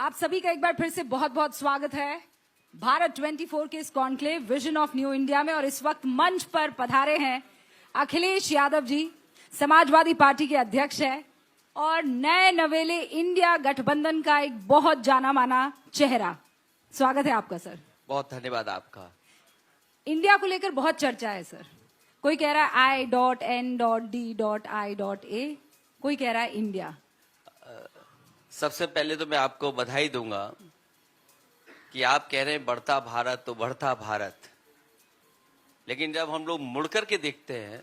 आप सभी का एक बार फिर से बहुत बहुत स्वागत है भारत 24 के इस conclave vision of new India में। और इस वक्त मंच पर पधारे हैं अखिलेश यादव जी, समाजवादी पार्टी के अध्यक्ष हैं और नए नवेले इंडिया गठबंधन का एक बहुत जाना माना चेहरा। स्वागत है आपका सर। बहुत धन्यवाद आपका। इंडिया को लेकर बहुत चर्चा है सर। कोई कह रहा है I.N.D.I.A, कोई कह रहा है इंडिया। सबसे पहले तो मैं आपको बधाई दूंगा कि आप कह रहे हैं बढ़ता भारत तो बढ़ता भारत, लेकिन जब हम लोग मुड़कर के देखते हैं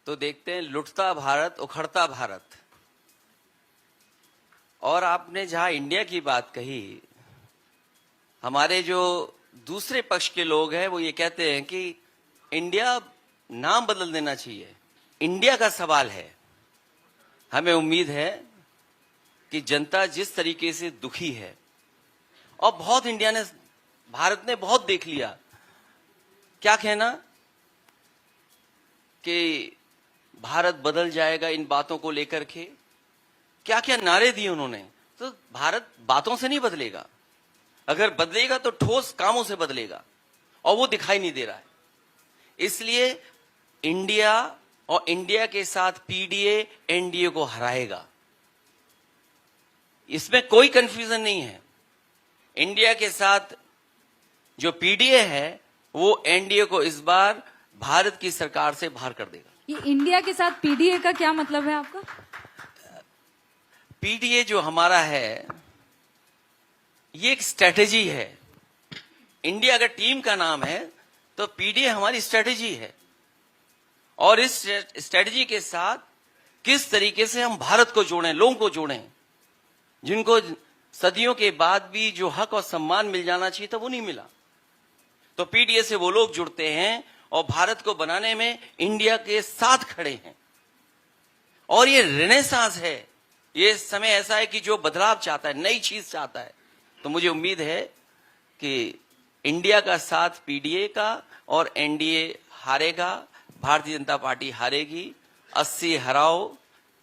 तो देखते हैं लुटता भारत उखड़ता भारत। और आपने जहां इंडिया की बात कही, हमारे जो दूसरे पक्ष के लोग हैं वो ये कहते हैं कि इंडिया नाम बदल देना चाहिए। इंडिया का सवाल है। हमें उम्मीद है कि जनता जिस तरीके से दुखी है, और बहुत भारत ने बहुत देख लिया, क्या कहना कि भारत बदल जाएगा, इन बातों को लेकर के क्या क्या नारे दिए उन्होंने। तो भारत बातों से नहीं बदलेगा, अगर बदलेगा तो ठोस कामों से बदलेगा, और वो दिखाई नहीं दे रहा है। इसलिए इंडिया और इंडिया के साथ पीडीए एनडीए को हराएगा, इसमें कोई कंफ्यूजन नहीं है। इंडिया के साथ जो पीडीए है वो एनडीए को इस बार भारत की सरकार से बाहर कर देगा। ये इंडिया के साथ पीडीए का क्या मतलब है आपका? पीडीए जो हमारा है ये एक स्ट्रेटेजी है। इंडिया अगर टीम का नाम है तो पीडीए हमारी स्ट्रेटेजी है, और इस स्ट्रेटेजी के साथ किस तरीके से हम भारत को जोड़ें, लोगों को जोड़ें, जिनको सदियों के बाद भी जो हक और सम्मान मिल जाना चाहिए था वो नहीं मिला। तो पीडीए से वो लोग जुड़ते हैं और भारत को बनाने में इंडिया के साथ खड़े हैं। और ये रेनेसांस है, ये समय ऐसा है कि जो बदलाव चाहता है, नई चीज चाहता है। तो मुझे उम्मीद है कि इंडिया का साथ पीडीए का और एनडीए हारेगा, भारतीय जनता पार्टी हारेगी। 80 हराओ,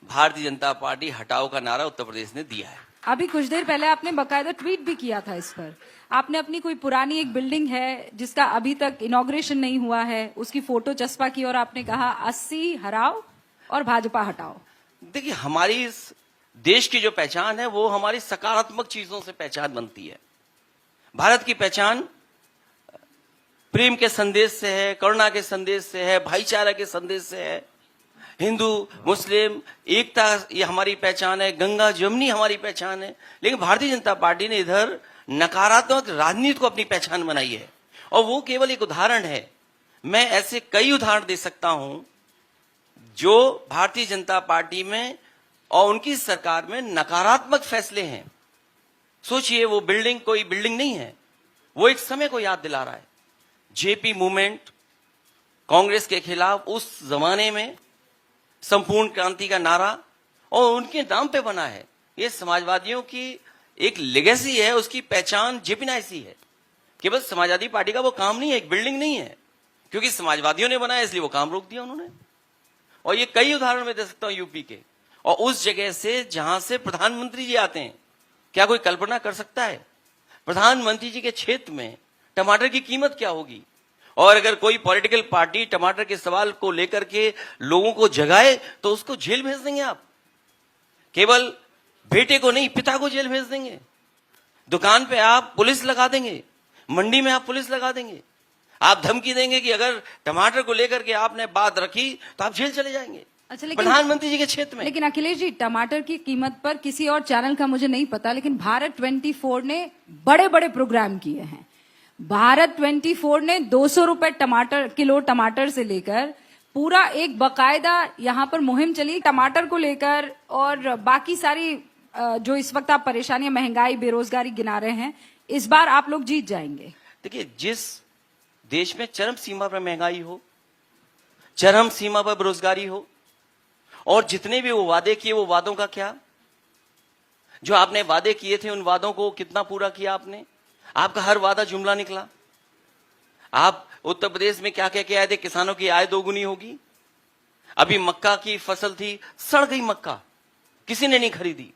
भारतीय जनता पार्टी हटाओ का नारा उत्तर प्रदेश ने दिया है। अभी कुछ देर पहले आपने बकायदा ट्वीट भी किया था इस पर। आपने अपनी कोई पुरानी एक बिल्डिंग है जिसका अभी तक इनॉग्रेशन नहीं हुआ है, उसकी फोटो चस्पा की और आपने कहा 80 हराओ और भाजपा हटाओ। देखिए, हमारी इस देश की जो पहचान है वो हमारी सकारात्मक चीजों से पहचान बनती है। भारत की पहचान प्रेम के संदेश से है, करुणा के संदेश से है, भाईचारा के संदेश से है। हिंदू मुस्लिम एकता ये हमारी पहचान है, गंगा जमुनी हमारी पहचान है। लेकिन भारतीय जनता पार्टी ने इधर नकारात्मक राजनीति को अपनी पहचान बनाई है, और वो केवल एक उदाहरण है। मैं ऐसे कई उदाहरण दे सकता हूं जो भारतीय जनता पार्टी में और उनकी सरकार में नकारात्मक फैसले हैं। सोचिए, वो बिल्डिंग कोई बिल्डिंग नहीं है, वो एक समय को याद दिला रहा है। जेपी मूवमेंट कांग्रेस के खिलाफ उस जमाने में संपूर्ण क्रांति का नारा, और उनके नाम पे बना है। ये समाजवादियों की एक लेगेसी है, उसकी पहचान जेपीनाइसी है। केवल समाजवादी पार्टी का वो काम नहीं है, एक बिल्डिंग नहीं है, क्योंकि समाजवादियों ने बनाया इसलिए वो काम रोक दिया उन्होंने। और ये कई उदाहरण मैं दे सकता हूं यूपी के, और उस जगह से जहां से प्रधानमंत्री जी आते हैं। क्या कोई कल्पना कर सकता है प्रधानमंत्री जी के क्षेत्र में टमाटर की कीमत क्या होगी? और अगर कोई पॉलिटिकल पार्टी टमाटर के सवाल को लेकर के लोगों को जगाए तो उसको जेल भेज देंगे आप। केवल बेटे को नहीं, पिता को जेल भेज देंगे। दुकान पे आप पुलिस लगा देंगे, मंडी में आप पुलिस लगा देंगे। आप धमकी देंगे कि अगर टमाटर को लेकर के आपने बात रखी तो आप जेल चले जाएंगे। अच्छा, लेकिन प्रधानमंत्री जी के क्षेत्र में। लेकिन अखिलेश जी, टमाटर की कीमत पर किसी और चैनल का मुझे नहीं पता, लेकिन भारत 24 ने बड़े बड़े प्रोग्राम किए हैं। भारत 24 ने 200 रुपए किलो टमाटर से लेकर पूरा एक बकायदा यहाँ पर मुहिम चली टमाटर को लेकर, और बाकी सारी जो इस वक्त आप परेशानियां, महंगाई, बेरोजगारी गिना रहे हैं, इस बार आप लोग जीत जाएंगे। देखिए, जिस देश में चरम सीमा पर महंगाई हो, चरम सीमा पर बेरोजगारी हो, और जितने भी वो वादे किए, वो वादों का क्या? जो आपने वादे किए थे उन वादों को कितना पूरा किया आपने? आपका हर वादा जुमला निकला। आप उत्तर प्रदेश में क्या क्या कह आए थे? किसानों की आय दोगुनी होगी। अभी मक्का की फसल थी, सड़ गई मक्का, किसी ने नहीं खरीदी।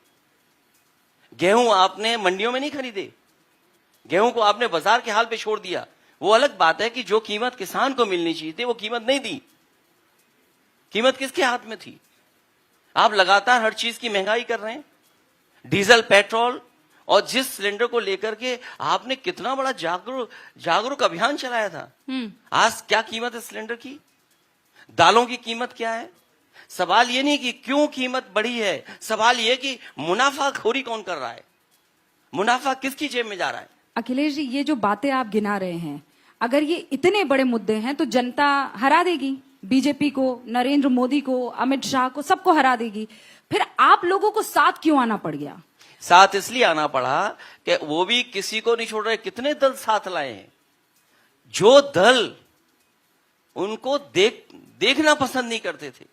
गेहूं आपने मंडियों में नहीं खरीदे, गेहूं को आपने बाजार के हाल पे छोड़ दिया। वो अलग बात है कि जो कीमत किसान को मिलनी चाहिए थी वो कीमत नहीं दी। कीमत किसके हाथ में थी? आप लगातार हर चीज की महंगाई कर रहे हैं, डीजल, पेट्रोल, और जिस सिलेंडर को लेकर के आपने कितना बड़ा जागरूक अभियान चलाया था। आज क्या कीमत है सिलेंडर की? दालों की कीमत क्या है? सवाल ये नहीं कि क्यों कीमत बढ़ी है, सवाल ये कि मुनाफाखोरी कौन कर रहा है, मुनाफा किसकी जेब में जा रहा है? अखिलेश जी, ये जो बातें आप गिना रहे हैं, अगर ये इतने बड़े मुद्दे हैं तो जनता हरा देगी बीजेपी को, नरेंद्र मोदी को, अमित शाह को, सबको हरा देगी। फिर आप लोगों को साथ क्यों आना पड़ गया? साथ इसलिए आना पड़ा कि वो भी किसी को नहीं छोड़ रहे। कितने दल साथ लाए हैं, जो दल उनको देखना पसंद नहीं करते थे,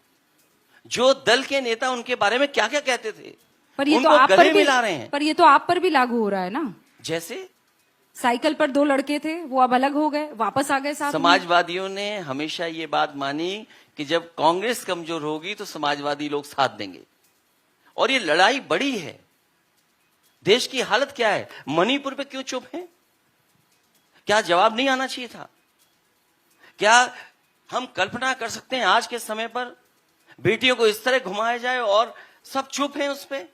जो दल के नेता उनके बारे में क्या क्या कहते थे, पर ये तो उनको आप गले पर भी मिला रहे हैं। पर ये तो आप पर भी लागू हो रहा है ना। जैसे साइकिल पर 2 लड़के थे, वो अब अलग हो गए, वापस आ गए साथ में। समाजवादियों ने हमेशा ये बात मानी कि जब कांग्रेस कमजोर होगी तो समाजवादी लोग साथ देंगे, और ये लड़ाई बड़ी है। देश की हालत क्या है? मणिपुर पे क्यों चुप हैं? क्या जवाब नहीं आना चाहिए था? क्या हम कल्पना कर सकते हैं आज के समय पर बेटियों को इस तरह घुमाया जाए और सब चुप हैं उस पे?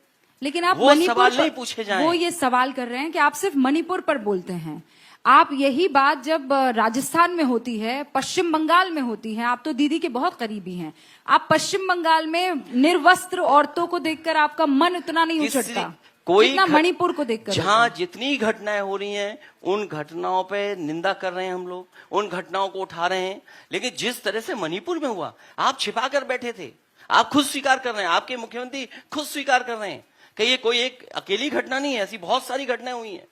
लेकिन आप वो मणिपुर सवाल पर- नहीं पूछे जाएं। वो ये सवाल कर रहे हैं कि आप सिर्फ मणिपुर पर बोलते हैं। आप यही बात जब राजस्थान में होती है, पश्चिम बंगाल में होती है, आप तो दीदी के बहुत करीबी हैं, आप पश्चिम बंगाल में निर्वस्त्र औरतों को देखकर आपका मन उतना नहीं उछटता जितना मणिपुर को देखकर। जहां जितनी घटनाएं हो रही हैं उन घटनाओं पे निंदा कर रहे हैं हम लोग, उन घटनाओं को उठा रहे हैं, लेकिन जिस तरह से मणिपुर में हुआ, आप छिपा कर बैठे थे, आप खुद स्वीकार कर रहे हैं, आपके मुख्यमंत्री खुद स्वीकार कर रहे हैं कि ये कोई एक अकेली घटना नहीं है, ऐसी बहुत सारी घटनाएं हुई हैं।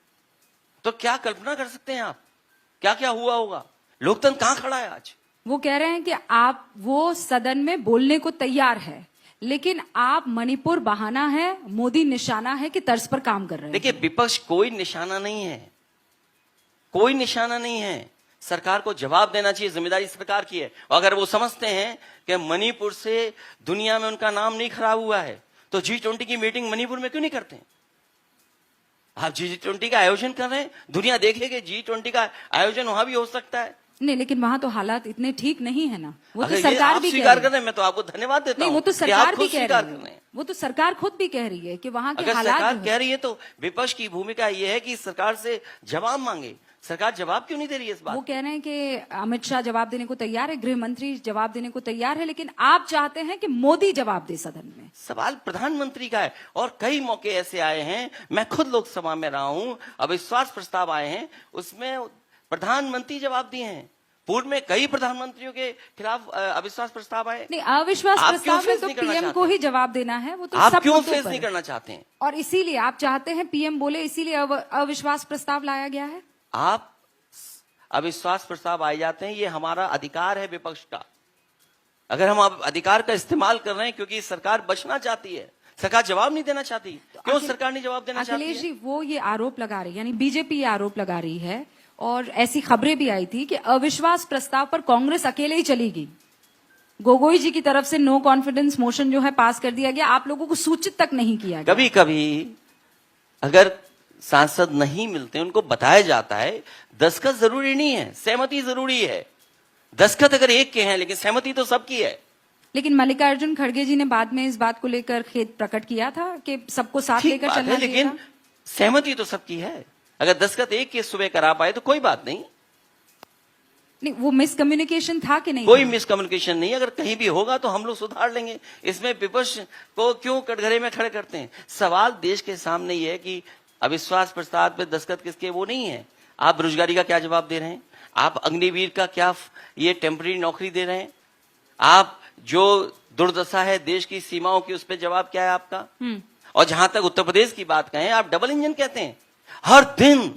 तो क्या कल्पना कर सकते हैं आप क्या क्या हुआ होगा? लोकतंत्र कहां खड़ा है आज? वो कह रहे हैं कि आप वो सदन में बोलने को तैयार है, लेकिन आप मणिपुर बहाना है, मोदी निशाना है कि तर्ज पर काम कर रहे हैं। देखिए, विपक्ष कोई निशाना नहीं है, कोई निशाना नहीं है। सरकार को जवाब देना चाहिए, जिम्मेदारी सरकार की है। और अगर वो समझते हैं कि मणिपुर से दुनिया में उनका नाम नहीं खराब हुआ है तो G20 की मीटिंग मणिपुर में क्यों नहीं करते? आप G20 का आयोजन कर रहे हैं, दुनिया देखेगी G20 का आयोजन वहां भी हो सकता है। नहीं, लेकिन वहां तो हालात इतने ठीक नहीं है ना। वो तो अगर ये सरकार आप भी स्वीकार कह कर रहे हैं, मैं तो आपको धन्यवाद देता नहीं, हूं वो तो कि आप सरकार खुद भी कह स्वीकार रही कर रहे है, हैं। वो तो सरकार खुद भी कह रही है कि वहां के अगर हालात सरकार जो है- कह रही है तो विपक्ष की भूमिका यह है कि सरकार से जवाब मांगे। सरकार जवाब क्यों नहीं दे रही है इस बात? वो कह रहे हैं कि अमित शाह जवाब देने को तैयार है, गृह मंत्री जवाब देने को तैयार है, लेकिन आप चाहते हैं कि मोदी जवाब दे सदन में। सवाल प्रधानमंत्री का है, और कई मौके ऐसे आए हैं, मैं खुद लोकसभा में रहा हूं, अविश्वास प्रस्ताव आए हैं, उसमें प्रधानमंत्री जवाब दिए हैं। पूर्व में कई प्रधानमंत्रियों के खिलाफ अविश्वास प्रस्ताव आए। नहीं, अविश्वास आप प्रस्ताव क्यों में फेस तो नहीं करना पीएम को चाहते? ही जवाब देना है। वो तो आप सब क्यों मुद्दों फेस पर नहीं है। करना चाहते हैं? और इसीलिए आप चाहते हैं पीएम बोले, इसीलिए अविश्वास प्रस्ताव लाया गया है। आप अविश्वास प्रस्ताव आए जाते हैं, ये हमारा अधिकार है विपक्ष का। अगर हम अब अधिकार का इस्तेमाल कर रहे हैं क्योंकि सरकार बचना चाहती है, सरकार जवाब नहीं देना चाहती, क्यों सरकार नहीं जवाब देना चाहती अखिलेश है? जी, वो ये आरोप लगा रही, यानी बीजेपी ये आरोप लगा रही है, और ऐसी खबरें भी आई थी कि अविश्वास प्रस्ताव पर कांग्रेस अकेले ही चलेगी। गोगोई जी की तरफ से नो कॉन्फिडेंस मोशन जो है पास कर दिया गया, आप लोगों को सूचित तक नहीं किया गया। कभी कभी अगर सांसद नहीं मिलते, उनको बताया जाता है दस्तखत जरूरी नहीं है, सहमति जरूरी है। दस्तखत अगर एक के हैं लेकिन सहमति तो सबकी है। लेकिन मल्लिकार्जुन खड़गे जी ने बाद में इस बात को लेकर खेद प्रकट किया था कि सबको साथ ठीक लेकर बात चलना है, चाहिए लेकिन था। सहमति तो सबकी है। अगर दस्तखत एक के सुबह करा पाए तो कोई बात नहीं, नहीं, वो मिसकम्युनिकेशन था कि नहीं कोई था? मिसकम्युनिकेशन नहीं। अगर कहीं भी होगा तो हम लोग सुधार लेंगे। इसमें विपक्ष को क्यों कटघरे में खड़े करते हैं? सवाल देश के सामने ये है कि अविश्वास प्रस्ताव पे दस्तखत किसके, वो नहीं है। आप बेरोजगारी का क्या जवाब दे रहे हैं? आप अग्निवीर का क्या ये टेम्पररी नौकरी दे रहे हैं? आप जो दुर्दशा है देश की सीमाओं की, उस पर जवाब क्या है आपका? और जहां तक उत्तर प्रदेश की बात कहें, आप डबल इंजन कहते हैं। हर दिन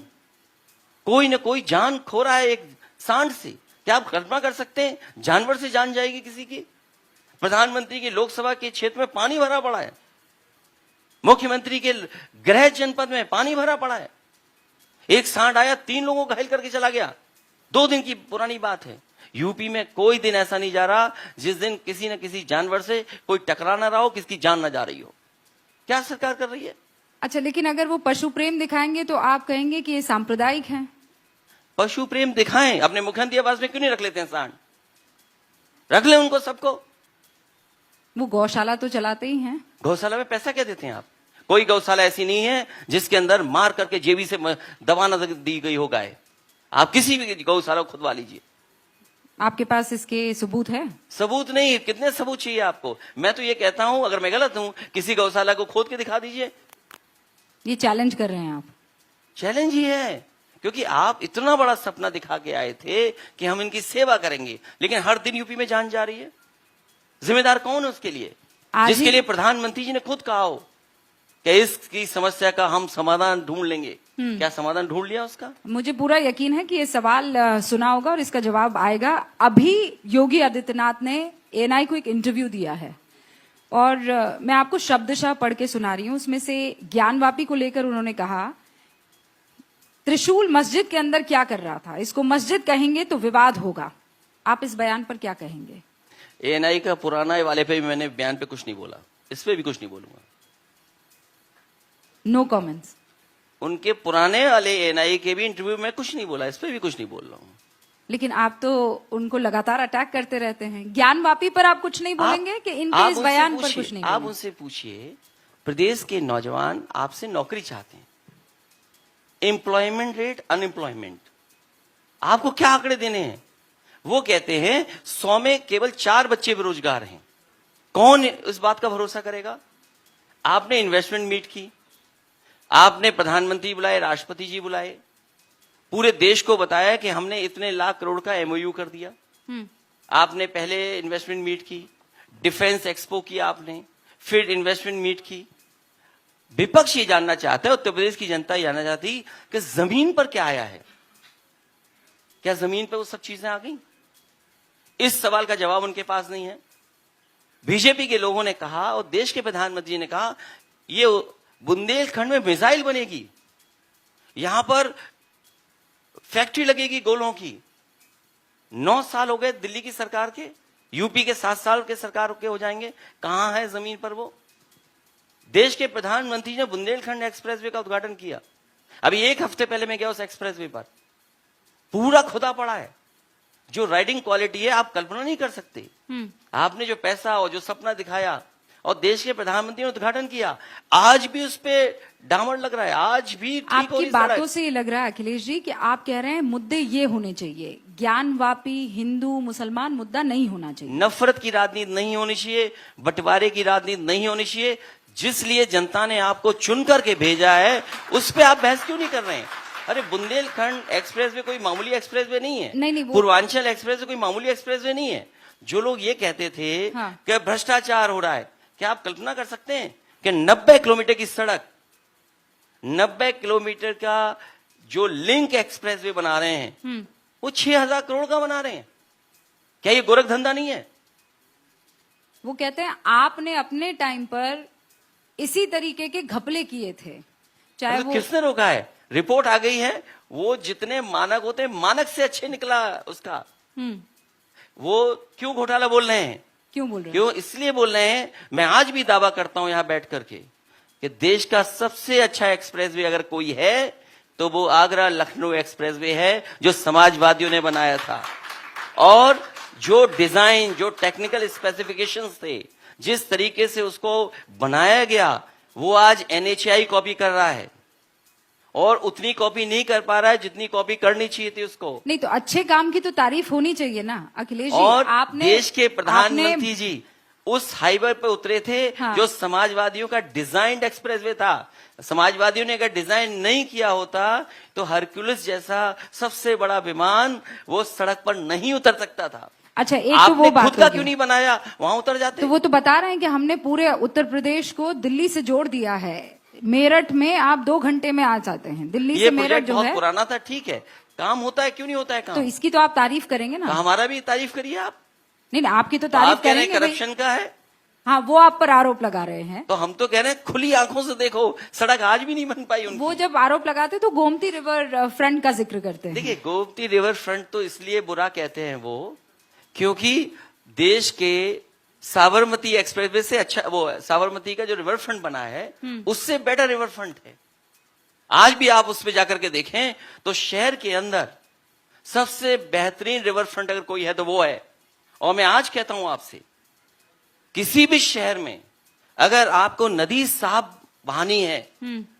कोई न कोई जान खो रहा है एक सांड से। क्या आप कल्पना कर सकते हैं जानवर से जान जाएगी किसी की? प्रधानमंत्री की लोकसभा के क्षेत्र में पानी भरा पड़ा है, मुख्यमंत्री के गृह जनपद में पानी भरा पड़ा है। एक सांड आया, 3 लोगों को घायल करके चला गया। 2 दिन की पुरानी बात है। यूपी में कोई दिन ऐसा नहीं जा रहा जिस दिन किसी न किसी जानवर से कोई टकरा ना रहा हो, किसकी जान ना जा रही हो। क्या सरकार कर रही है? अच्छा, लेकिन अगर वो पशु प्रेम दिखाएंगे तो आप कहेंगे कि ये सांप्रदायिक हैं। पशु प्रेम दिखाएं, अपने मुख्यमंत्री आवास में क्यों नहीं रख लेते हैं सांड? रख ले उनको सबको। वो गौशाला तो चलाते ही हैं। गौशाला में पैसा क्या देते हैं आप? कोई गौशाला ऐसी नहीं है जिसके अंदर मार करके जेबी से दवा न दी गई हो गाय। आप किसी भी गौशाला को खुदवा लीजिए। आपके पास इसके सबूत है? सबूत नहीं, कितने सबूत चाहिए आपको? मैं तो ये कहता हूं, अगर मैं गलत हूं, किसी गौशाला को खोद के दिखा दीजिए। ये चैलेंज कर रहे हैं आप? चैलेंज ही है, क्योंकि आप इतना बड़ा सपना दिखा के आए थे कि हम इनकी सेवा करेंगे, लेकिन हर दिन यूपी में जान जा रही है। जिम्मेदार कौन है उसके लिए? जिसके लिए प्रधानमंत्री जी ने खुद कहा हो कि इसकी समस्या का हम समाधान ढूंढ लेंगे। क्या समाधान ढूंढ लिया उसका? मुझे पूरा यकीन है कि ये सवाल सुना होगा और इसका जवाब आएगा। अभी योगी आदित्यनाथ ने एएनआई को एक इंटरव्यू दिया है और मैं आपको शब्दशः पढ़ के सुना रही हूं। उसमें से ज्ञानवापी को लेकर उन्होंने कहा, त्रिशूल मस्जिद के अंदर क्या कर रहा था, इसको मस्जिद कहेंगे तो विवाद होगा। आप इस बयान पर क्या कहेंगे? एएनआई का पुराना वाले पे भी मैंने बयान पे कुछ नहीं बोला, इस पे भी कुछ नहीं बोलूंगा। No comments. उनके पुराने वाले एएनआई के भी इंटरव्यू में कुछ नहीं बोला, इस पे भी कुछ नहीं बोल रहा हूँ। लेकिन आप तो उनको लगातार अटैक करते रहते हैं। ज्ञानवापी पर आप कुछ नहीं बोलेंगे कि इनके इस बयान पर कुछ नहीं? आप उनसे पूछिए, प्रदेश के नौजवान आपसे नौकरी चाहते हैं, एम्प्लॉयमेंट रेट, अनएम्प्लॉयमेंट, आपको क्या आंकड़े देने हैं? वो कहते हैं 100 में केवल 4 बच्चे बेरोजगार हैं। कौन इस बात का भरोसा करेगा? आपने इन्वेस्टमेंट मीट की, आपने प्रधानमंत्री बुलाए, राष्ट्रपति जी बुलाए, पूरे देश को बताया कि हमने इतने लाख करोड़ का एमओयू कर दिया। आपने पहले इन्वेस्टमेंट मीट की, डिफेंस एक्सपो किया आपने, फिर इन्वेस्टमेंट मीट की। विपक्ष ये जानना चाहता है, उत्तर प्रदेश की जनता ये जानना चाहती कि जमीन पर क्या आया है। क्या जमीन पर वो सब चीजें आ गई? इस सवाल का जवाब उनके पास नहीं है। बीजेपी के लोगों ने कहा और देश के प्रधानमंत्री ने कहा, ये बुंदेलखंड में मिसाइल बनेगी, यहां पर फैक्ट्री लगेगी गोलों की। 9 साल हो गए दिल्ली की सरकार के, यूपी के 7 साल के सरकार के हो जाएंगे, कहां है जमीन पर वो? देश के प्रधानमंत्री ने बुंदेलखंड एक्सप्रेसवे का उद्घाटन किया। अभी 1 हफ्ते पहले मैं गया उस एक्सप्रेसवे पर, पूरा खुदा पड़ा है। जो राइडिंग क्वालिटी है आप कल्पना नहीं कर सकते। आपने जो पैसा और जो सपना दिखाया और देश के प्रधानमंत्री ने उद्घाटन किया, आज भी उस पे डामर लग रहा है, आज भी ठीक हो आपकी बातों से ये लग रहा है अखिलेश जी कि आप कह रहे हैं मुद्दे ये होने चाहिए, ज्ञानवापी हिंदू मुसलमान मुद्दा नहीं होना चाहिए, नफरत की राजनीति नहीं होनी चाहिए, बंटवारे की राजनीति नहीं होनी चाहिए। जिस लिए जनता ने आपको चुन करके भेजा है उस पे आप बहस क्यों नहीं कर रहे हैं? अरे बुंदेलखंड एक्सप्रेसवे कोई मामूली एक्सप्रेसवे नहीं है, नहीं, पूर्वांचल एक्सप्रेसवे कोई मामूली एक्सप्रेसवे नहीं है। जो लोग ये कहते थे कि भ्रष्टाचार हो रहा है, क्या आप कल्पना कर सकते हैं कि 90 किलोमीटर की सड़क, 90 किलोमीटर का जो लिंक एक्सप्रेसवे बना रहे हैं वो 6000 करोड़ का बना रहे हैं? क्या ये गोरख धंधा नहीं है? वो कहते हैं आपने अपने टाइम पर इसी तरीके के घपले किए थे, चाहे वो किसने रोका है? रिपोर्ट आ गई है, वो जितने मानक होते हैं मानक से अच्छे निकला उसका। वो क्यों घोटाला बोल रहे हैं? क्यों बोल रहे हैं? क्यों? इसलिए बोल रहे हैं, मैं आज भी दावा करता हूं यहां बैठ करके कि देश का सबसे अच्छा एक्सप्रेसवे अगर कोई है तो वो आगरा लखनऊ एक्सप्रेसवे है, जो समाजवादियों ने बनाया था। और जो डिजाइन, जो टेक्निकल स्पेसिफिकेशंस थे, जिस तरीके से उसको बनाया गया, वो आज एनएचएआई कॉपी कर रहा है और उतनी कॉपी नहीं कर पा रहा है जितनी कॉपी करनी चाहिए थी उसको। नहीं तो अच्छे काम की तो तारीफ होनी चाहिए ना अखिलेश जी। और आपने देश के प्रधानमंत्री जी उस हाईवे पे उतरे थे जो समाजवादियों का डिजाइंड एक्सप्रेसवे था। समाजवादियों ने अगर डिजाइन नहीं किया होता तो हरक्यूलिस जैसा सबसे बड़ा विमान वो सड़क पर नहीं उतर सकता था। अच्छा, एक आपने तो वो बात खुद का क्यों नहीं बनाया, वहां उतर जाते। तो वो तो बता रहे हैं कि हमने पूरे उत्तर प्रदेश को दिल्ली से जोड़ दिया है। मेरठ में आप 2 घंटे में आ जाते हैं, दिल्ली से मेरठ जो है। बहुत पुराना था, ठीक है, काम होता है, क्यों नहीं होता है काम? तो इसकी तो आप तारीफ करेंगे ना? हमारा भी तारीफ करिए आप। नहीं, आपकी तो तारीफ करेंगे। करप्शन का है, हाँ, वो आप पर आरोप लगा रहे हैं। तो हम तो कह रहे हैं खुली आंखों से देखो, सड़क आज भी नहीं बन पाई उनकी। वो जब आरोप लगाते तो गोमती रिवर फ्रंट का जिक्र करते हैं। देखिए, गोमती रिवर फ्रंट तो इसलिए बुरा कहते हैं वो, क्योंकि देश के साबरमती एक्सप्रेसवे से अच्छा, वो साबरमती का जो रिवर फ्रंट बना है उससे बेटर रिवर फ्रंट है। आज भी आप उस पे जाकर के देखें तो शहर के अंदर सबसे बेहतरीन रिवर फ्रंट अगर कोई है तो वो है। और मैं आज कहता हूं आपसे, किसी भी शहर में अगर आपको नदी साफ बहानी है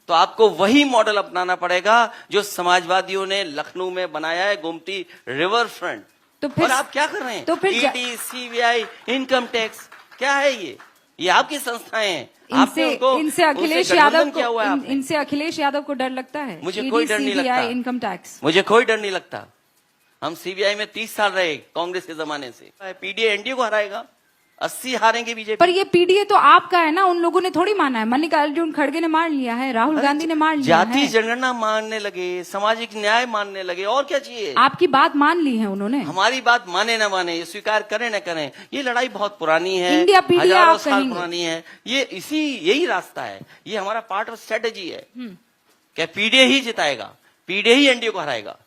तो आपको वही मॉडल अपनाना पड़ेगा जो समाजवादियों ने लखनऊ में बनाया है, गोमती रिवर फ्रंट। तो फिर और आप क्या कर रहे हैं? तो फिर ईडी, सीबीआई, इनकम टैक्स, क्या है ये आपकी संस्थाएं हैं। इनसे अखिलेश यादव क्या हुआ है को आपने? इनसे अखिलेश यादव को डर लगता है? मुझे कोई डर नहीं लगता। इनकम टैक्स, मुझे कोई डर नहीं लगता। हम सीबीआई में 30 साल रहे कांग्रेस के जमाने से। पीडीए एनडीए को हराएगा, 80 हारेंगे बीजेपी। पर ये पीडीए तो आपका है ना, उन लोगों ने थोड़ी माना है। मल्लिकार्जुन खड़गे ने मान लिया है, राहुल गांधी ने मान लिया जाति है, जनगणना मानने लगे, सामाजिक न्याय मानने लगे, और क्या चाहिए? आपकी बात मान ली है उन्होंने। हमारी बात माने ना माने, ये स्वीकार करें ना करें, ये लड़ाई बहुत पुरानी है, इंडिया पीडीए हजारों आप साल कहेंगे। पुरानी है। यही रास्ता है, ये हमारा पार्ट ऑफ स्ट्रेटेजी है। क्या पीडीए ही जिताएगा? पीडीए ही एनडीए को हराएगा?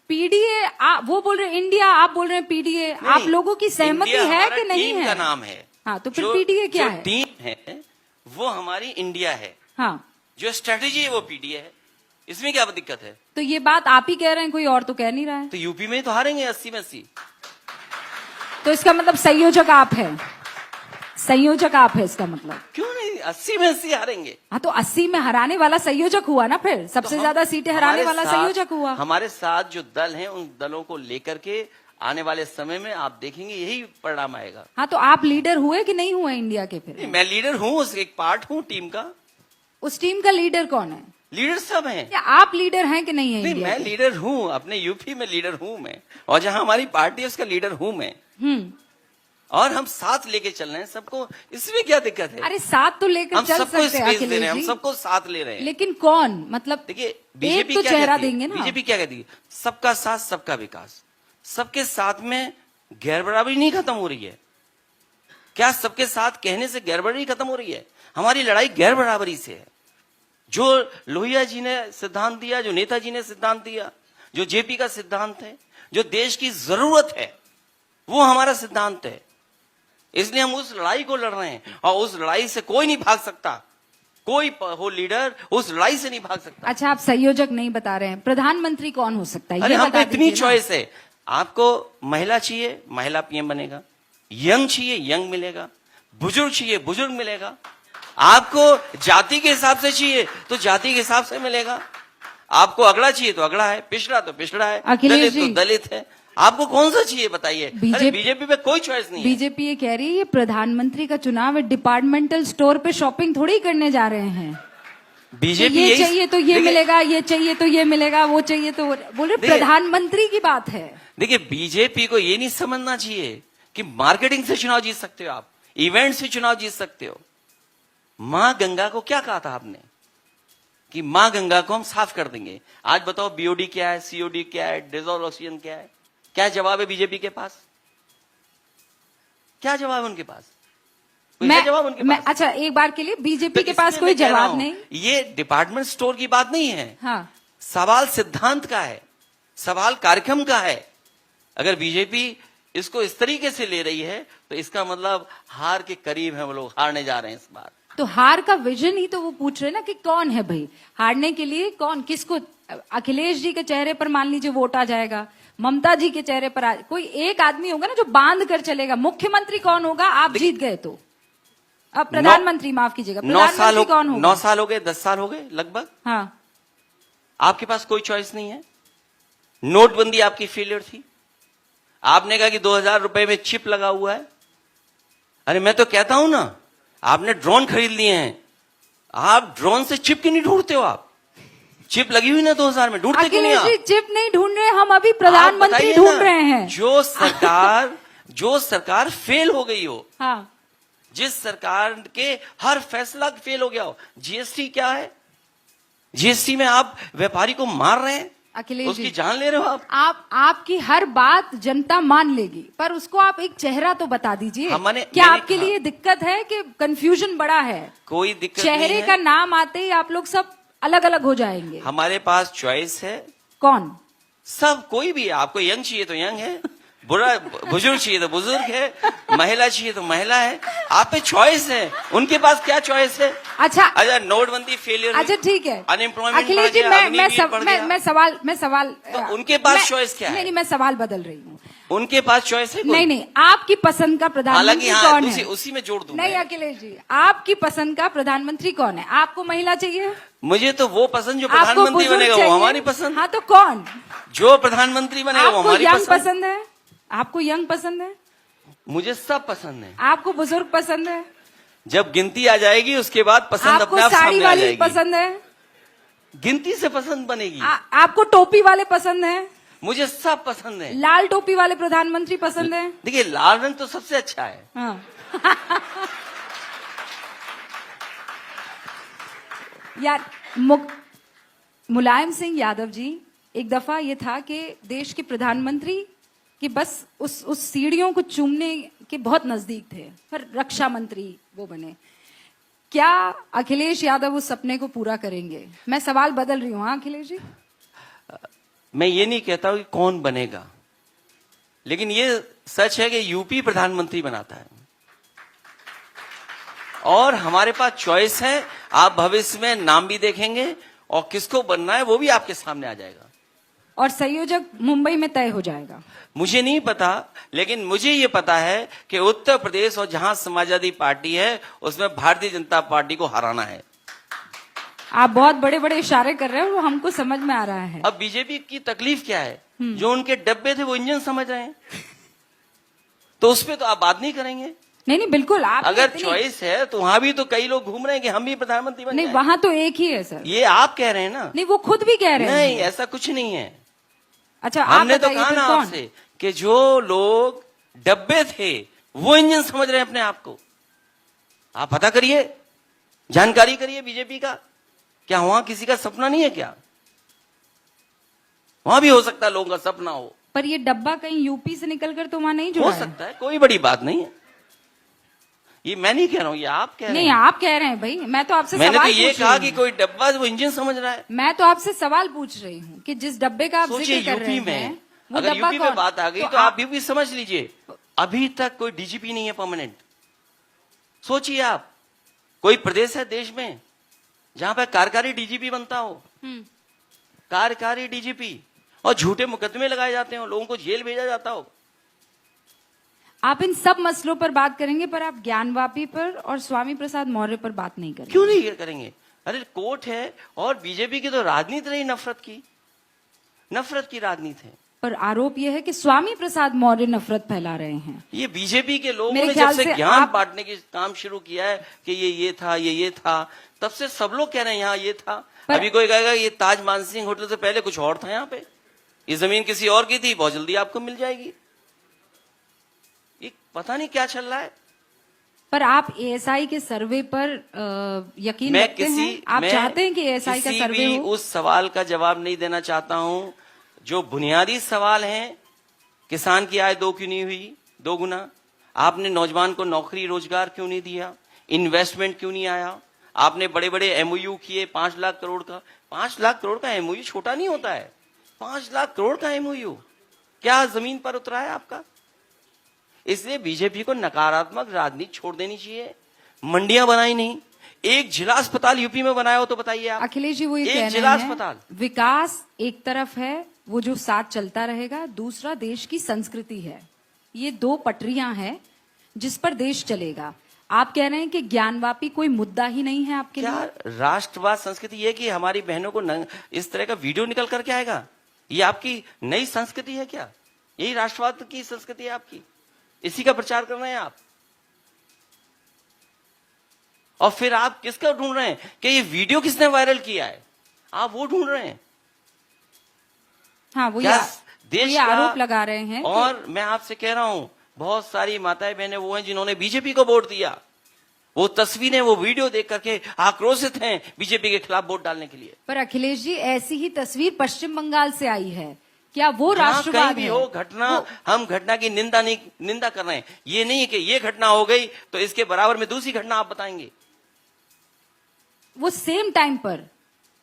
पीडीए वो बोल रहे हैं इंडिया, आप बोल रहे हैं पीडीए। आप लोगों की सहमति इंडिया है हमारा कि नहीं टीम है? का नाम है। हाँ, तो फिर पीडीए क्या है? टीम है वो हमारी इंडिया है। हाँ, जो स्ट्रेटेजी है वो पीडीए है। इसमें क्या दिक्कत है? तो ये बात आप ही कह रहे हैं, कोई और तो कह नहीं रहा है। तो यूपी में तो हारेंगे 80 में 80। तो इसका मतलब संयोजक आप है, संयोजक आप है इसका मतलब। क्यों नहीं, 80 में 80 हारेंगे। हाँ, तो 80 में हराने वाला संयोजक हुआ ना, फिर सबसे ज्यादा सीटें हराने वाला संयोजक हुआ। हमारे साथ जो दल हैं उन दलों को लेकर के आने वाले समय में आप देखेंगे यही परिणाम आएगा। हाँ, तो आप लीडर हुए कि नहीं हुए इंडिया के? फिर मैं लीडर हूँ, उसका एक पार्ट हूँ टीम का। उस टीम का लीडर कौन है? लीडर सब हैं। या आप लीडर हैं कि नहीं है नहीं, इंडिया मैं के? लीडर हूँ, अपने यूपी में लीडर हूँ मैं, और जहाँ हमारी पार्टी है उसका लीडर हूँ मैं। और हम साथ लेके चल रहे हैं सबको, इसमें क्या दिक्कत है? अरे साथ तो लेकर हम चल सबको सकते हैं स्पेस दे रहे अखिलेश हैं, हम जी, सबको साथ ले रहे हैं। लेकिन कौन? मतलब देखिए एक बीजेपी तो क्या चेहरा कहती है? देंगे ना। बीजेपी क्या कहती है? सबका साथ सबका विकास। सबके साथ में गैर बराबरी नहीं खत्म हो रही है क्या? सबके साथ कहने से गैर बराबरी खत्म हो रही है? हमारी लड़ाई गैर बराबरी से है। जो लोहिया जी ने सिद्धांत दिया, जो नेताजी ने सिद्धांत दिया, जो जेपी का सिद्धांत है, जो देश की जरूरत है, वो हमारा सिद्धांत है। इसलिए हम उस लड़ाई को लड़ रहे हैं, और उस लड़ाई से कोई नहीं भाग सकता। कोई हो लीडर उस लड़ाई से नहीं भाग सकता। अच्छा, आप संयोजक नहीं बता रहे हैं, प्रधानमंत्री कौन हो सकता है? अरे ये हम बता तो इतनी दीजिए ना। चॉइस है। आपको महिला चाहिए, महिला पीएम बनेगा। यंग चाहिए, यंग मिलेगा। बुजुर्ग चाहिए, बुजुर्ग मिलेगा। आपको जाति के हिसाब से चाहिए तो जाति के हिसाब से मिलेगा। आपको अगड़ा चाहिए तो अगड़ा है, पिछड़ा तो पिछड़ा है, अखिलेश दलित तो जी, दलित है। आपको कौन सा चाहिए बताइए? बीजेपी पे कोई चॉइस नहीं है। बीजेपी ये कह रही है ये प्रधानमंत्री का चुनाव है, डिपार्टमेंटल स्टोर पे शॉपिंग थोड़ी करने जा रहे हैं। बीजेपी ये चाहिए तो ये मिलेगा, ये चाहिए तो ये मिलेगा, वो चाहिए तो बोल रहे प्रधानमंत्री की बात है। देखिए बीजेपी को ये नहीं समझना चाहिए कि मार्केटिंग से चुनाव जीत सकते हो, आप इवेंट से चुनाव जीत सकते हो। मां गंगा को क्या कहा था आपने कि मां गंगा को हम साफ कर देंगे? आज बताओ बीओडी क्या है, सीओडी क्या है, डिजॉल्व ऑक्सीजन क्या है? क्या जवाब है बीजेपी के पास? क्या जवाब है उनके पास? जवाब उनके पास? अच्छा, एक बार के लिए बीजेपी तो के पास कोई जवाब नहीं। ये डिपार्टमेंट स्टोर की बात नहीं है। हाँ, सवाल सिद्धांत का है, सवाल कार्यक्रम का है। अगर बीजेपी इसको इस तरीके से ले रही है तो इसका मतलब हार के करीब है, वो लोग हारने जा रहे हैं इस बार। तो हार का विजन ही तो वो पूछ रहे हैं ना कि कौन है भाई हारने के लिए, कौन किसको? अखिलेश जी के चेहरे पर मान लीजिए वोट आ जाएगा, ममता जी के चेहरे पर कोई एक आदमी होगा ना जो बांध कर चलेगा। मुख्यमंत्री कौन होगा? आप जीत गए तो। अब प्रधानमंत्री, माफ कीजिएगा, प्रधानमंत्री कौन होगा? 9 साल हो गए, 10 साल हो गए लगभग। हाँ, आपके पास कोई चॉइस नहीं है। नोटबंदी आपकी फेलियर थी। आपने कहा कि 2000 रुपए में चिप लगा हुआ है। अरे मैं तो कहता हूं ना, आपने ड्रोन खरीद लिए हैं, आप ड्रोन से चिप क्यों नहीं ढूंढते हो? आप चिप लगी हुई ना 2000 में, ढूंढते क्यों नहीं आप? अखिलेश जी चिप नहीं ढूंढ रहे, हम अभी प्रधानमंत्री ढूंढ रहे हैं। जो सरकार फेल हो गई हो, हाँ, जिस सरकार के हर फैसला फेल हो गया हो। जीएसटी क्या है? जीएसटी में आप व्यापारी को मार रहे हैं, अखिलेश उसकी जी, जान ले रहे हो आप। आपकी हर बात जनता मान लेगी, पर उसको आप एक चेहरा तो बता दीजिए। क्या आपके लिए दिक्कत है कि कंफ्यूजन बड़ा है? कोई दिक्कत नहीं चेहरे है। का नाम आते ही आप लोग सब अलग अलग हो जाएंगे। हमारे पास चॉइस है। कौन? सब, कोई भी। आपको यंग चाहिए तो यंग है, बुरा बुजुर्ग चाहिए तो बुजुर्ग है, महिला चाहिए तो महिला है। आप पे चॉइस है, उनके पास क्या चॉइस है? अच्छा नोटबंदी फेलियर, अच्छा ठीक है अनएम्प्लॉयमेंट अखिलेश जी, मैं सवाल तो उनके पास चॉइस क्या है? नहीं, मैं सवाल बदल रही हूँ। उनके पास चॉइस है कोई? नहीं, आपकी पसंद का प्रधानमंत्री कौन है? उसी में जोड़ दूं नहीं मैं। अखिलेश जी, आपकी पसंद का प्रधानमंत्री कौन है? आपको महिला चाहिए? मुझे तो वो पसंद जो आपको प्रधानमंत्री बुजुर्ग बनेगा वो चाहिए? हमारी पसंद। हाँ तो कौन? जो प्रधानमंत्री बनेगा वो आपको हमारी यंग पसंद। पसंद है? आपको यंग पसंद है? मुझे सब पसंद है। आपको बुजुर्ग पसंद है? जब गिनती आ जाएगी उसके बाद पसंद आपको अपने आप साड़ी सामने आ वाली जाएगी। पसंद है? गिनती से पसंद बनेगी। आपको टोपी वाले पसंद है? मुझे सब पसंद है। लाल टोपी वाले प्रधानमंत्री पसंद है? देखिए लाल रंग तो सबसे अच्छा है। हाँ। यार मुलायम सिंह यादव जी, एक दफा ये था कि देश के प्रधानमंत्री कि बस उस सीढ़ियों को चूमने के बहुत नजदीक थे, पर रक्षा मंत्री वो बने। क्या अखिलेश यादव उस सपने को पूरा करेंगे? मैं सवाल बदल रही हूँ। हाँ अखिलेश जी, मैं ये नहीं कहता हूं कि कौन बनेगा, लेकिन ये सच है कि यूपी प्रधानमंत्री बनाता है और हमारे पास चॉइस है। आप भविष्य में नाम भी देखेंगे और किसको बनना है वो भी आपके सामने आ जाएगा और संयोजक मुंबई में तय हो जाएगा। मुझे नहीं पता, लेकिन मुझे ये पता है कि उत्तर प्रदेश और जहां समाजवादी पार्टी है उसमें भारतीय जनता पार्टी को हराना है। आप बहुत बड़े बड़े इशारे कर रहे हो, वो हमको समझ में आ रहा है। अब बीजेपी की तकलीफ क्या है? जो उनके डब्बे थे वो इंजन समझ रहे हैं, तो उस पर तो आप बात नहीं करेंगे। नहीं बिल्कुल, आप अगर चॉइस है तो वहां भी तो कई लोग घूम रहे हैं कि हम भी प्रधानमंत्री बन नहीं, जाएं। वहां तो एक ही है सर। ये आप कह रहे हैं ना? नहीं, वो खुद भी कह रहे हैं। नहीं, ऐसा कुछ नहीं है। अच्छा, हमने आप तो बताइए कहा फिर ना कौन? आपसे कि जो लोग डब्बे थे वो इंजन समझ रहे हैं अपने आप को। आप पता करिए, जानकारी करिए बीजेपी का। क्या वहां किसी का सपना नहीं है क्या? वहां भी हो सकता है लोगों का सपना हो, पर ये डब्बा कहीं यूपी से निकलकर तो वहां नहीं जुड़ा हो है। सकता है, कोई बड़ी बात नहीं है। ये मैं नहीं कह रहा हूं, ये आप कह रहे नहीं, हैं। आप कह रहे हैं भाई, मैं तो आपसे मैंने तो सवाल ये पूछ कहा रही कि हूँ। कोई डब्बा वो इंजन समझ रहा है। मैं तो आपसे सवाल पूछ रही हूँ कि जिस डब्बे का आप सोचिए जिक्र कर रहे यूपी हैं, में, वो अगर डब्बा यूपी में कौन? बात आ गई तो आप यूपी समझ लीजिए, अभी तक कोई डीजीपी नहीं है परमानेंट। सोचिए आप, कोई प्रदेश है देश में जहां पर कार्यकारी डीजीपी बनता हो, कार्यकारी डीजीपी, और झूठे मुकदमे लगाए जाते हो, लोगों को जेल भेजा जाता हो। आप इन सब मसलों पर बात करेंगे, पर आप ज्ञानवापी पर और स्वामी प्रसाद मौर्य पर बात नहीं करेंगे। क्यों नहीं करेंगे? अरे कोर्ट है, और बीजेपी की तो राजनीति रही नफरत की राजनीति है। पर आरोप यह है कि स्वामी प्रसाद मौर्य नफरत फैला रहे हैं। ये बीजेपी के लोगों मेरे ने जब ख्याल से से ज्ञान आप- बांटने की काम शुरू किया है कि ये था, ये था, तब से सब लोग कह रहे हैं यहाँ ये था। अभी कोई कहेगा ये ताज मानसिंह होटल से पहले कुछ और था यहाँ पे, ये जमीन किसी और की थी, बहुत जल्दी आपको मिल जाएगी। ये पता नहीं क्या चल रहा है। पर आप एएसआई के सर्वे पर यकीन रखते हैं? आप चाहते हैं कि एएसआई का सर्वे भी हो? उस सवाल का जवाब नहीं देना चाहता हूं जो बुनियादी सवाल हैं। किसान की आय 2 क्यों नहीं हुई, 2 गुना? आपने नौजवान को नौकरी रोजगार क्यों नहीं दिया? इन्वेस्टमेंट क्यों नहीं आया? आपने बड़े बड़े एमओयू किए 5 लाख करोड़ का। 5 लाख करोड़ का एमओयू छोटा नहीं होता है। 5 लाख करोड़ का एमओयू क्या जमीन पर उतरा है आपका? इसलिए बीजेपी को नकारात्मक राजनीति छोड़ देनी चाहिए। मंडियां बनाई नहीं, एक जिला अस्पताल यूपी में बनाया हो तो बताइए आप। अखिलेश जी, वो ये एक कह जिला रहे हैं अस्पताल। विकास एक तरफ है, वो जो साथ चलता रहेगा, दूसरा देश की संस्कृति है। ये 2 पटरियां हैं जिस पर देश चलेगा। आप कह रहे हैं कि ज्ञानवापी कोई मुद्दा ही नहीं है आपके लिए? क्या राष्ट्रवाद संस्कृति ये कि हमारी बहनों को इस तरह का वीडियो निकल करके आएगा? ये आपकी नई संस्कृति है क्या? यही राष्ट्रवाद की संस्कृति है आपकी? इसी का प्रचार कर रहे हैं आप? और फिर आप किसका ढूंढ रहे हैं कि ये वीडियो किसने वायरल किया है? आप वो ढूंढ रहे हैं। हाँ, वो देश ये का आरोप लगा रहे हैं। और मैं आपसे कह रहा हूं, बहुत सारी माताएं बहनें वो हैं जिन्होंने बीजेपी को वोट दिया। वो तस्वीरें, वो वीडियो देख करके आक्रोशित हैं बीजेपी के खिलाफ वोट डालने के लिए। पर अखिलेश जी, ऐसी ही तस्वीर पश्चिम बंगाल से आई है। क्या वो जहां राष्ट्रवाद कहीं भी है? हो घटना, हम घटना की निंदा कर रहे हैं। ये नहीं है कि ये घटना हो गई तो इसके बराबर में दूसरी घटना आप बताएंगे। वो सेम टाइम पर,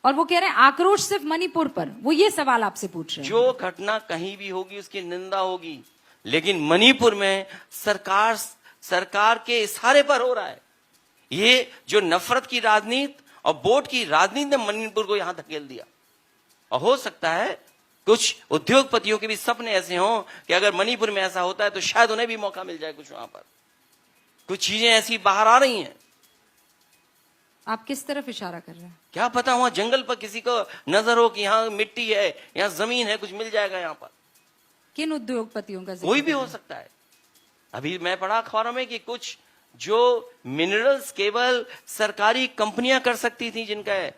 और वो कह रहे हैं आक्रोश सिर्फ मणिपुर पर। वो ये सवाल आपसे पूछ रहे हैं। जो घटना कहीं भी होगी उसकी निंदा होगी। लेकिन मणिपुर में सरकार के इशारे पर हो रहा है। ये जो नफरत की राजनीति और वोट की राजनीति ने मणिपुर को यहां धकेल दिया। और हो सकता है कुछ उद्योगपतियों के भी सपने ऐसे हों कि अगर मणिपुर में ऐसा होता है तो शायद उन्हें भी मौका मिल जाए कुछ वहां पर। कुछ चीजें ऐसी बाहर आ रही हैं। आप किस तरफ इशारा कर रहे हैं? क्या पता वहां जंगल पर किसी को नजर हो कि यहाँ मिट्टी है, यहाँ जमीन है, कुछ मिल जाएगा यहाँ पर। किन उद्योगपतियों का जिक्र कोई भी कर हो रहे हैं? सकता है। अभी मैं पढ़ा अखबारों में कि कुछ जो मिनरल्स केवल सरकारी कंपनियां कर सकती थी, जिनका है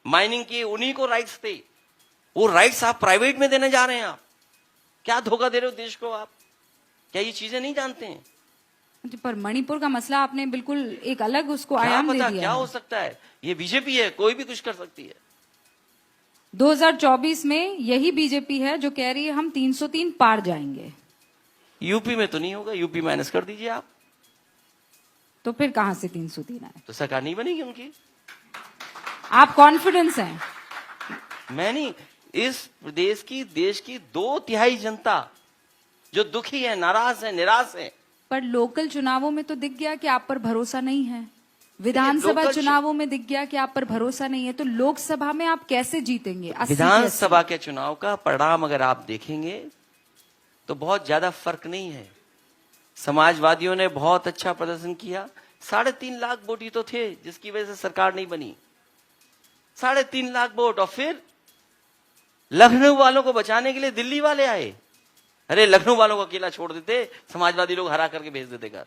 माइनिंग की, उन्हीं को राइट्स थे। वो राइट्स आप प्राइवेट में देने जा रहे हैं। आप क्या धोखा दे रहे हो देश को आप? क्या ये चीजें नहीं जानते हैं? जी, पर मणिपुर का मसला आपने बिल्कुल एक अलग उसको क्या आयाम दे पता दिया क्या है। हो सकता है? ये बीजेपी है, कोई भी कुछ कर सकती है। 2024 में यही बीजेपी है जो कह रही है हम 303 पार जाएंगे। यूपी में तो नहीं होगा, यूपी माइनस कर दीजिए आप, तो फिर कहां से 303 आए? तो सरकार नहीं बनेगी उनकी। आप कॉन्फिडेंस हैं? मैं नहीं, इस प्रदेश की, देश की 2/3 जनता जो दुखी है, नाराज है, निराश है। पर लोकल चुनावों में तो दिख गया कि आप पर भरोसा नहीं है, विधानसभा लोकल चुनावों में दिख गया कि आप पर भरोसा नहीं है, तो लोकसभा में आप कैसे जीतेंगे? 80 की 80? विधानसभा के चुनाव का परिणाम अगर आप देखेंगे तो बहुत ज्यादा फर्क नहीं है। समाजवादियों ने बहुत अच्छा प्रदर्शन किया। 3.5 लाख वोट ही तो थे जिसकी वजह से सरकार नहीं बनी। 3.5 लाख वोट। और फिर लखनऊ वालों को बचाने के लिए दिल्ली वाले आए। अरे लखनऊ वालों को अकेला छोड़ देते, समाजवादी लोग हरा करके भेज देते घर।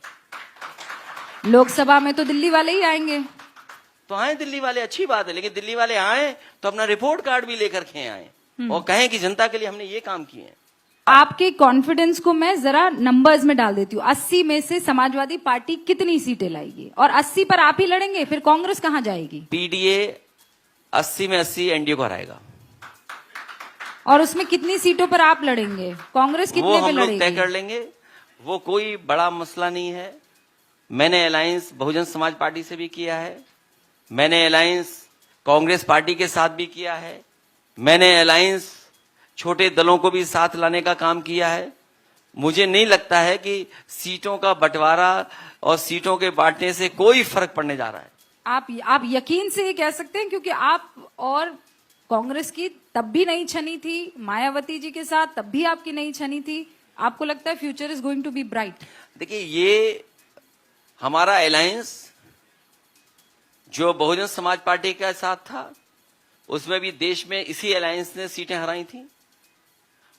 लोकसभा में तो दिल्ली वाले ही आएंगे। तो आए दिल्ली वाले, अच्छी बात है, लेकिन दिल्ली वाले आए तो अपना रिपोर्ट कार्ड भी लेकर के आए और कहें कि जनता के लिए हमने ये काम किए हैं। आपके कॉन्फिडेंस को मैं जरा नंबर्स में डाल देती हूँ। 80 में से समाजवादी पार्टी कितनी सीटें लाएगी? और 80 पर आप ही लड़ेंगे, फिर कांग्रेस कहां जाएगी? पीडीए 80 में 80 एनडीए को हराएगा। और उसमें कितनी सीटों पर आप लड़ेंगे? कांग्रेस वो कितने पे हम लोग तय लड़ेगी? कर लेंगे, वो कोई बड़ा मसला नहीं है। मैंने अलायंस बहुजन समाज पार्टी से भी किया है, मैंने अलायंस कांग्रेस पार्टी के साथ भी किया है, मैंने अलायंस छोटे दलों को भी साथ लाने का काम किया है। मुझे नहीं लगता है कि सीटों का बंटवारा और सीटों के बांटने से कोई फर्क पड़ने जा रहा है। आप यकीन से ये कह सकते हैं, क्योंकि आप और कांग्रेस की तब भी नहीं छनी थी, मायावती जी के साथ तब भी आपकी नहीं छनी थी। आपको लगता है future is going to be bright? देखिए, ये हमारा अलायंस जो बहुजन समाज पार्टी के साथ था, उसमें भी देश में इसी अलायंस ने सीटें हराई थी।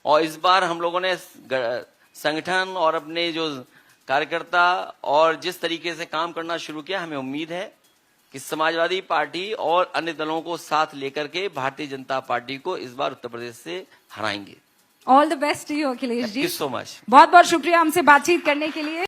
और इस बार हम लोगों ने संगठन और अपने जो कार्यकर्ता और जिस तरीके से काम करना शुरू किया, हमें उम्मीद है कि समाजवादी पार्टी और अन्य दलों को साथ लेकर के भारतीय जनता पार्टी को इस बार उत्तर प्रदेश से हराएंगे। All the best to you Akhilesh ji. Thank you so much. बहुत बहुत शुक्रिया हमसे बातचीत करने के लिए।